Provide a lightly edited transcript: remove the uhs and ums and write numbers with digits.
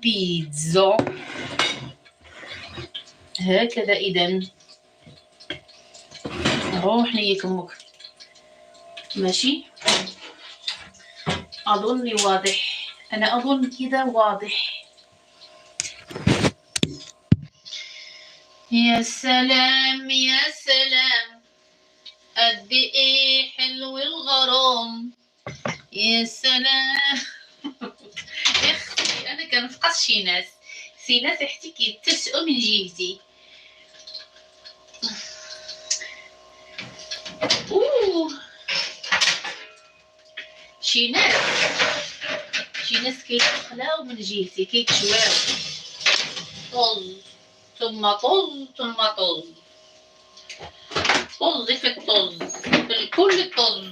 البيتزا هكذا. إذا روح نيك أمك. ماشي، أظني واضح، أنا أظن كذا واضح. يا سلام يا سلام، قد إيه حلو الغرام، يا سلام. يا أختي أنا كنفقص شي ناس حتى كيتسقوا من جيبتي. شي ناس كيتخلاو من جيبتي، كيتشواو طز ثم طز ثم طز، طز في الطز، في الكل طز.